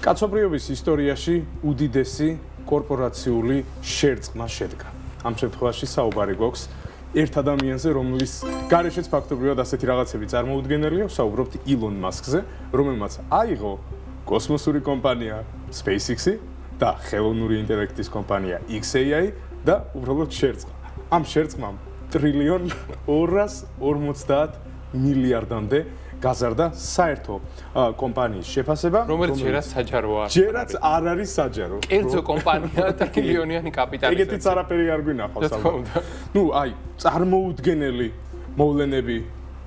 კაცობრიობის ისტორიაში უდიდესი კორპორაციული შერწყმა შედგა. ამ შემთხვევაში საუბარი გვაქვს ერთ ადამიანზე, რომლის გარეშეც ფაქტობრივად ასეთი რაღაცები წარმოუდგენელია, საუბრობთ ილონ მასკზე, რომელმაც აიღო კოსმოსური კომპანია SpaceX-ი და ხელოვნური ინტელექტის კომპანია XAI და უბრალოდ შერწყა. ამ შერწყმამ ტრილიონ 250 მილიარდამდე გაზარდა საერთო კომპანიის შეფასება, რომელიც ჯერაც საჯაროა. ჯერაც არ არის საჯარო. კერძო კომპანია ტრილიონიანი კაპიტალიზაცია. ეგეთი არაფერი არ გვინახავს ალბათ. ნუ აი, წარმოუდგენელი მოვლენები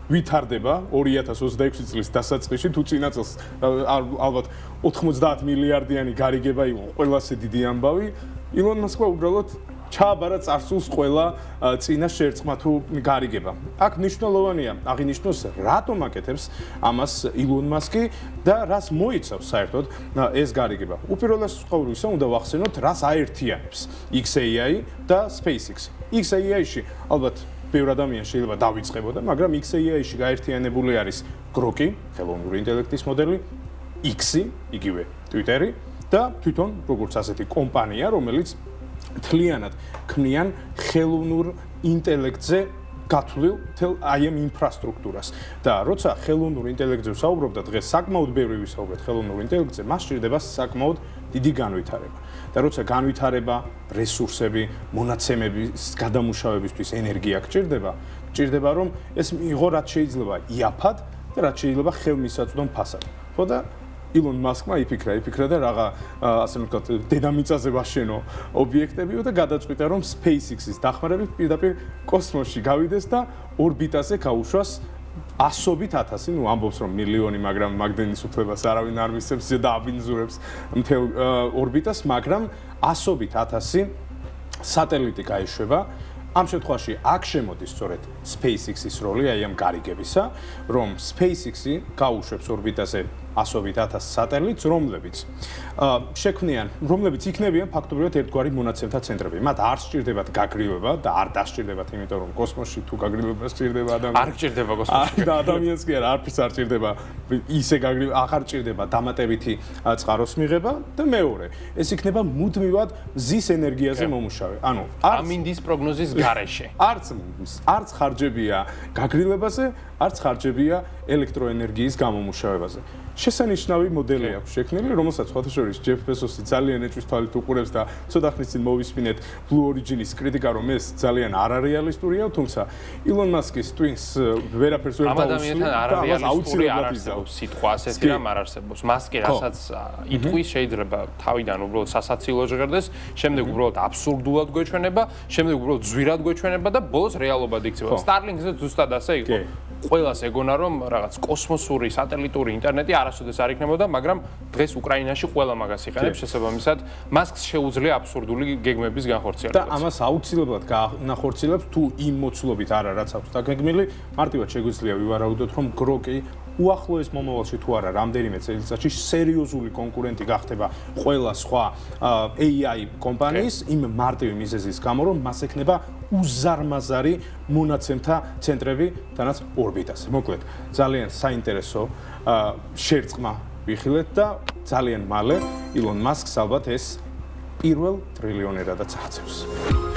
ვითარდება 2026 წლის დასაწყისში, თუ წინა წელს ალბათ 90 მილიარდიანი გარიგება იყო ყველაზე დიდი ამბავი, ილონ მასკმა უბრალოდ ჩააბარა წარსულს ყველა წინა შერწყმა თუ გარიგება. აქ მნიშვნელოვანია აღინიშნოს რატომ აკეთებს ამას ილონ მასკი და რას მოიცავს საერთოდ ეს გარიგება. უპირველეს ყოვლისა უნდა ვახსენოთ, რას აერთიანებს XAI და SpaceX. XAI-ში ალბათ ბევრი ადამიანი შეიძლება დავიწყებოდა, მაგრამ XAI-ში გაერთიანებული არის Grok-ი, ხელოვნური ინტელექტის მოდელი, X-ი, იგივე Twitter-ი და თვითონ როგორც ასეთი კომპანია, რომელიც თლიანად ქმნიან ხელოვნურ ინტელექტზე გათვლილ თელ აი ამ ინფრასტრუქტურას. და როცა ხელოვნურ ინტელექტზე ვსაუბრობ და დღეს საკმაოდ ბევრი ვისაუბრეთ ხელოვნურ ინტელექტზე, მას სჭირდება საკმაოდ დიდი განვითარება. და როცა განვითარება, რესურსები, მონაცემების გადამუშავებისთვის ენერგია გჭირდება, რომ ეს მიიღო რაც შეიძლება იაფად და რაც შეიძლება ხელმისაწვდომ ფასად. ხო და ილონ მასკმა იფიქრა და რაღა ასე ვთქვათ დედამიწაზე ვაშენო ობიექტებიო და გადაწყვიტა რომ SpaceX-ის დახმარებით პირდაპირ კოსმოსში გავიდეს და ორბიტაზე გაუშვას 100,000, ნუ ამბობს რომ მილიონი, მაგრამ მაგდენის უფლებას არავინ არ მისცემს და აბინძურებს მთელ ორბიტას, მაგრამ 100,000 სატელიტი გაეშვება. ამ შემთხვევაში აქ შემოდის სწორედ SpaceX-ის როლი აი ამ გარიგებისა, რომ SpaceX-ი გაუშვებს ორბიტაზე 100,000 სატელიტს, რომლებიც იქნებიან ფაქტობრივად ერთგვარი მონაცემთა ცენტრები. მათ არ სჭირდებათ გაგრილება და არ დასჭირდებათ, იმიტომ რომ კოსმოსში თუ გაგრილება სჭირდება ადამიანს. არ სჭირდება კოსმოსში. და ადამიანს კი არა, არაფერს არ სჭირდება ისე გაგრილება, აღარ სჭირდება დამატებითი წყაროს მიღება და მეორე, ეს იქნება მუდმივად მზის ენერგიაზე მომუშავე. ანუ ამინდის პროგნოზის გარეშე. არც ხარჯებია გაგრილებაზე, არც ხარჯებია ელექტროენერგიის გამომუშავებაზე. შესანიშნავი მოდელი აქვს შექმნილი, რომელსაც სხვათა შორის ჯეფ ბეზოსი ძალიან ეჭვის თვალით უყურებს და ცოტა ხნის წინ მოვისმინეთ Blue Origin-ის κρიტიკა, რომ ეს ძალიან არარეალისტურია, თუმცა ილონ მასკის twins ვერაფერს ვერ დაუსვი. ამ ადამიანთან არარეალისტური არ არსებობს სიტყვა, ასეთი რამ არ არსებობს. მასკი რასაც იტყვის, შეიძლება თავიდან უბრალოდ სასაცილო ჟღერდეს, შემდეგ უბრალოდ აბსურდულად გვეჩვენება, შემდეგ უბრალოდ ზვირად გვეჩვენება და ბოლოს რეალობად იქცევა. Starlink-ზე ზუსტად ასე იყო. ყველას ეგონა რომ რაღაც კოსმოსური სატელიტური ინტერნეტი არასოდეს არ იქნებოდა, მაგრამ დღეს უკრაინაში ყველა მაგას იყენებს, შესაბამისად მასკს შეუძლია აბსურდული გეგმების განხორციელება. და ამას აუცილებლად განახორციელებს თუ იმ მოცულობით არა რაც აქვს დაგეგმილი, მარტივად შეგვიძლია ვივარაუდოთ, რომ Grok-ი უახლოეს მომავალში თუ არა რამდენიმე წელიწადში სერიოზული კონკურენტი გახდება ყველა სხვა AI კომპანიის იმ მარტივი მიზეზის გამო, რომ მას ექნება უზარმაზარი მონაცემთა ცენტრები თანაც ორბიტაზე. მოკლედ, ძალიან საინტერესო შერწყმა ვიხილეთ და ძალიან მალე ილონ მასკს ალბათ ეს პირველ ტრილიონერადაც აღწევს.